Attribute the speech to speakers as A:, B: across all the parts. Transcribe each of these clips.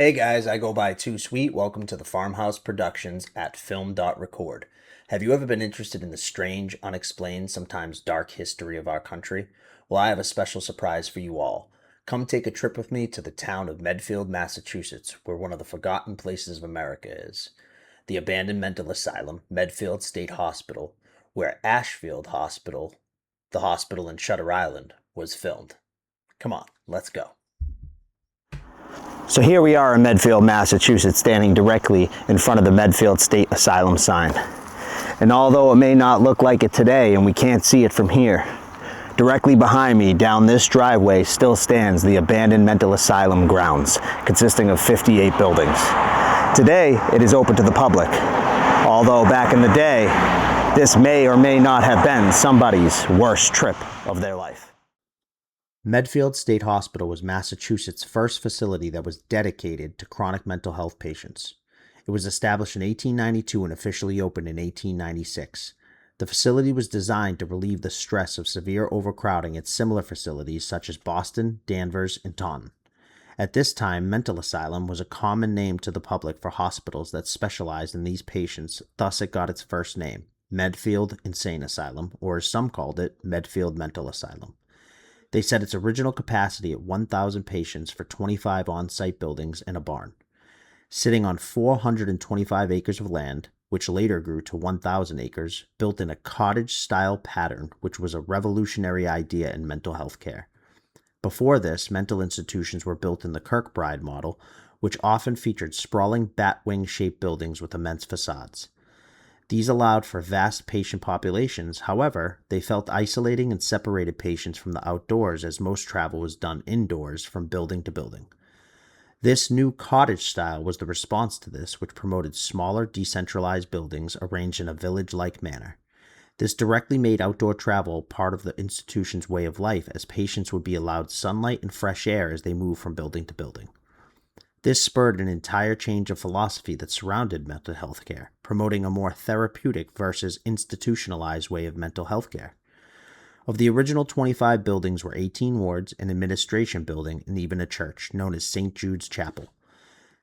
A: Hey guys, I go by Too Sweet. Welcome to the Farmhouse Productions at Film.Record. Have you ever been interested in the strange, unexplained, sometimes dark history of our country? Well, I have a special surprise for you all. Come take a trip with me to the town of Medfield, Massachusetts, where one of the forgotten places of America is. The abandoned mental asylum, Medfield State Hospital, where Ashfield Hospital, the hospital in Shutter Island, was filmed. Come on, let's go.
B: So here we are in Medfield, Massachusetts, standing directly in front of the Medfield State Asylum sign. And although it may not look like it today and we can't see it from here, directly behind me down this driveway still stands the abandoned mental asylum grounds, consisting of 58 buildings. Today, it is open to the public, although back in the day, this may or may not have been somebody's worst trip of their life.
A: Medfield State Hospital was Massachusetts' first facility that was dedicated to chronic mental health patients. It was established in 1892 and officially opened in 1896. The facility was designed to relieve the stress of severe overcrowding at similar facilities such as Boston, Danvers, and Taunton. At this time, mental asylum was a common name to the public for hospitals that specialized in these patients, thus it got its first name, Medfield Insane Asylum, or as some called it, Medfield Mental Asylum. They set its original capacity at 1,000 patients for 25 on-site buildings and a barn. Sitting on 425 acres of land, which later grew to 1,000 acres, built in a cottage-style pattern, which was a revolutionary idea in mental health care. Before this, mental institutions were built in the Kirkbride model, which often featured sprawling bat-wing-shaped buildings with immense facades. These allowed for vast patient populations. However, they felt isolating and separated patients from the outdoors as most travel was done indoors from building to building. This new cottage style was the response to this, which promoted smaller, decentralized buildings arranged in a village-like manner. This directly made outdoor travel part of the institution's way of life, as patients would be allowed sunlight and fresh air as they moved from building to building. This spurred an entire change of philosophy that surrounded mental health care, promoting a more therapeutic versus institutionalized way of mental health care. Of the original 25 buildings were 18 wards, an administration building, and even a church, known as St. Jude's Chapel.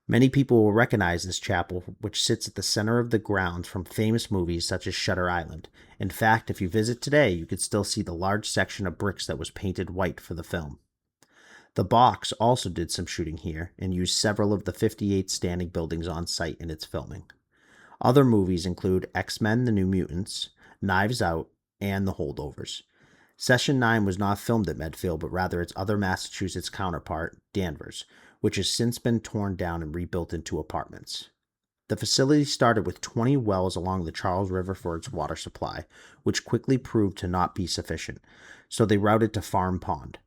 A: Many people will recognize this chapel, which sits at the center of the grounds from famous movies such as Shutter Island. In fact, if you visit today, you could still see the large section of bricks that was painted white for the film. The Box also did some shooting here and used several of the 58 standing buildings on site in its filming. Other movies include X-Men: The New Mutants, Knives Out, and The Holdovers. Session 9 was not filmed at Medfield, but rather its other Massachusetts counterpart, Danvers, which has since been torn down and rebuilt into apartments. The facility started with 20 wells along the Charles River for its water supply, which quickly proved to not be sufficient, so they routed to Farm Pond.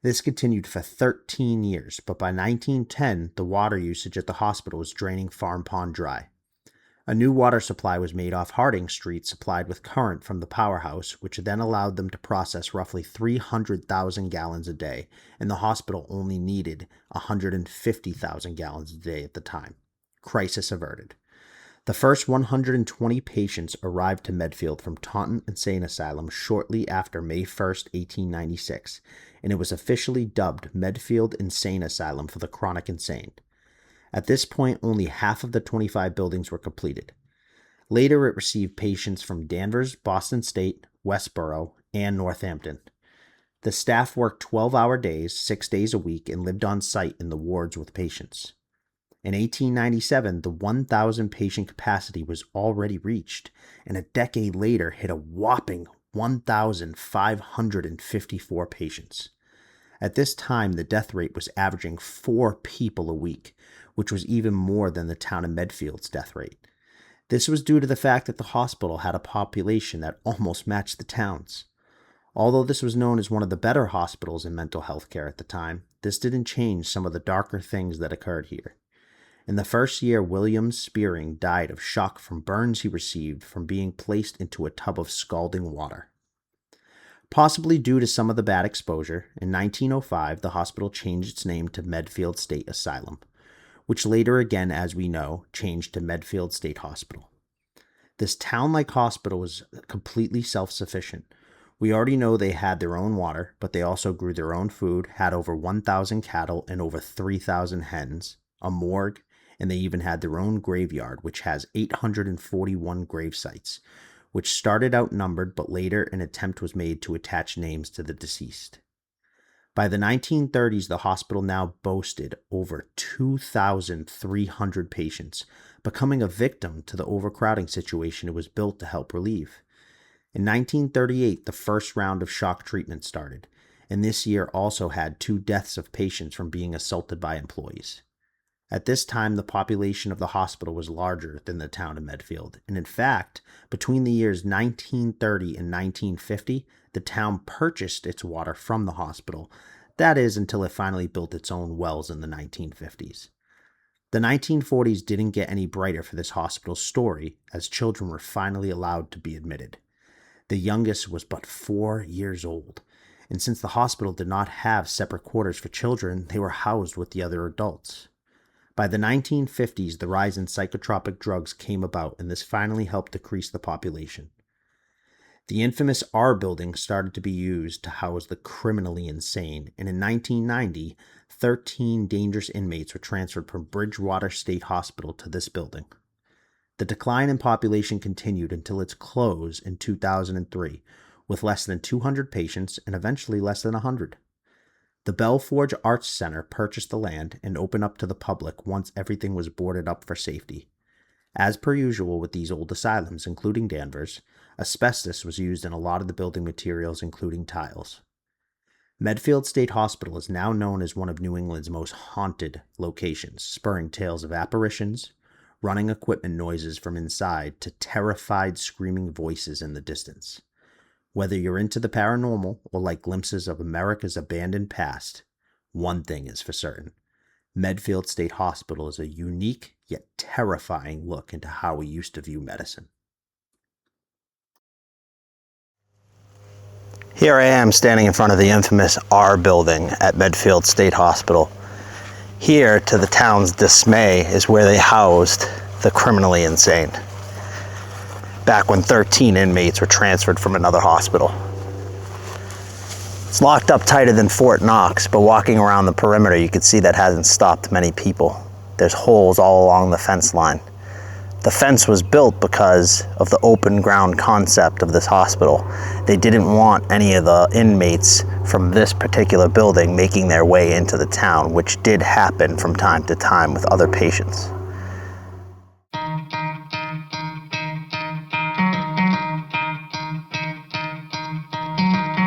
A: This continued for 13 years, but by 1910, the water usage at the hospital was draining Farm Pond dry. A new water supply was made off Harding Street, supplied with current from the powerhouse, which then allowed them to process roughly 300,000 gallons a day, and the hospital only needed 150,000 gallons a day at the time. Crisis averted. The first 120 patients arrived to Medfield from Taunton Insane Asylum shortly after May 1st, 1896, and it was officially dubbed Medfield Insane Asylum for the chronic insane. At this point, only half of the 25 buildings were completed. Later, it received patients from Danvers, Boston State, Westboro, and Northampton. The staff worked 12-hour days, 6 days a week, and lived on site in the wards with patients. In 1897, the 1,000 patient capacity was already reached, and a decade later hit a whopping 1,554 patients. At this time, the death rate was averaging 4 people a week, which was even more than the town of Medfield's death rate. This was due to the fact that the hospital had a population that almost matched the town's. Although this was known as one of the better hospitals in mental health care at the time, this didn't change some of the darker things that occurred here. In the first year, William Spearing died of shock from burns he received from being placed into a tub of scalding water. Possibly due to some of the bad exposure, in 1905 the hospital changed its name to Medfield State Asylum, which later again, as we know, changed to Medfield State Hospital. This town-like hospital was completely self-sufficient. We already know they had their own water, but they also grew their own food, had over 1,000 cattle and over 3,000 hens, a morgue, and they even had their own graveyard, which has 841 grave sites, which started outnumbered, but later an attempt was made to attach names to the deceased. By the 1930s, the hospital now boasted over 2,300 patients, becoming a victim to the overcrowding situation it was built to help relieve. In 1938, the first round of shock treatment started, and this year also had 2 deaths of patients from being assaulted by employees. At this time, the population of the hospital was larger than the town of Medfield, and in fact, between the years 1930 and 1950, the town purchased its water from the hospital. That is, until it finally built its own wells in the 1950s. The 1940s didn't get any brighter for this hospital's story, as children were finally allowed to be admitted. The youngest was but 4 years old, and since the hospital did not have separate quarters for children, they were housed with the other adults. By the 1950s, the rise in psychotropic drugs came about, and this finally helped decrease the population. The infamous R building started to be used to house the criminally insane, and in 1990, 13 dangerous inmates were transferred from Bridgewater State Hospital to this building. The decline in population continued until its close in 2003, with less than 200 patients and eventually less than 100. The Belforge Arts Center purchased the land and opened up to the public once everything was boarded up for safety. As per usual with these old asylums, including Danvers, asbestos was used in a lot of the building materials, including tiles. Medfield State Hospital is now known as one of New England's most haunted locations, spurring tales of apparitions, running equipment noises from inside, to terrified screaming voices in the distance. Whether you're into the paranormal or like glimpses of America's abandoned past, one thing is for certain. Medfield State Hospital is a unique yet terrifying look into how we used to view medicine.
B: Here I am standing in front of the infamous R building at Medfield State Hospital. Here, to the town's dismay, is where they housed the criminally insane, back when 13 inmates were transferred from another hospital. It's locked up tighter than Fort Knox, but walking around the perimeter you can see that hasn't stopped many people. There's holes all along the fence line. The fence was built because of the open ground concept of this hospital. They didn't want any of the inmates from this particular building making their way into the town, which did happen from time to time with other patients.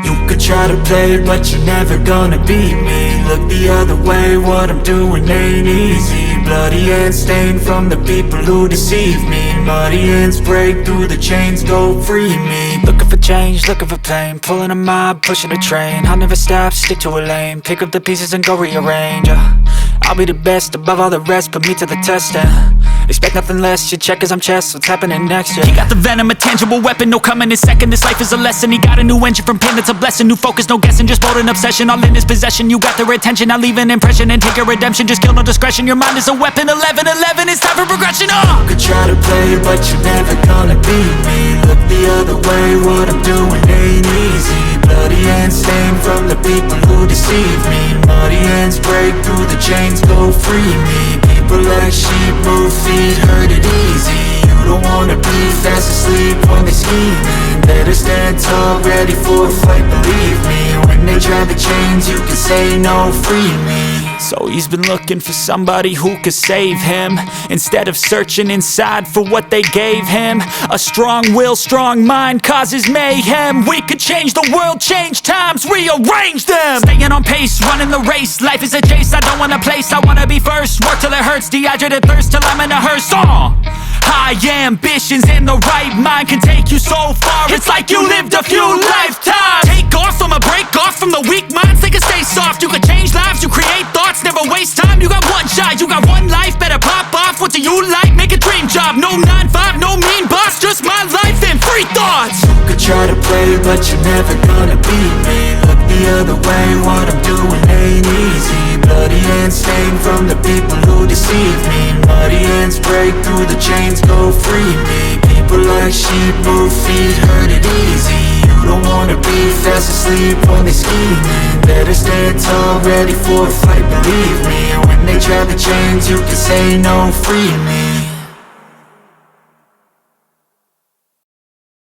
C: You could try to play, but you're never gonna beat me. Look the other way, what I'm doing ain't easy. Bloody hands stained from the people who deceive me. Muddy hands break through the chains, go free me. Looking for change, looking for pain, pulling a mob, pushing a train. I'll never stop, stick to a lane, pick up the pieces and go rearrange. I'll be the best above all the rest, put me to the test and expect nothing less, your check as I'm chess, what's happening next, yeah. He got the venom, a tangible weapon, no coming in second. This life is a lesson, he got a new engine from pain, it's a blessing. New focus, no guessing, just bold and obsession, all in his possession. You got their attention, I'll leave an impression and take your redemption. Just kill, no discretion, your mind is a weapon. 11-11, it's time for progression, You could try to play, but you're never gonna beat me. Look the other way, what I'm doing ain't easy. Bloody hands stained from the people who deceive me. Muddy hands break through the chains, go free me. People like sheep move feet, hurt it easy. You don't wanna be fast asleep when they scheming. Better stand tall, ready for a fight, believe me. When they try the chains, you can say no, free me. So he's been looking for somebody who could save him, instead of searching inside for what they gave him. A strong will, strong mind causes mayhem. We could change the world, change times, rearrange them. Staying on pace, running the race. Life is a chase, I don't want a place, I wanna be first. Work till it hurts, dehydrated thirst till I'm in a hearse. High ambitions in the right mind can take you so far. It's like you lived a few lifetimes. Take off from a break off from the weak minds, they can stay soft. You can change lives, you create thoughts, never waste time. You got one shot, you got one life, better pop off. What do you like? Make a dream job. No 9-5, no mean boss, just my life and free thoughts. You could try to play, but you're never gonna beat me. Look the other way, what I'm doing ain't easy. Bloody hands stained from the people who deceive me. Muddy hands break through the chains, go free me. People like sheep move feet, hurt it easy. You don't wanna be fast asleep when they scheming. Better stand tall, ready for a fight, believe me. When they try to change, you can say no, free me.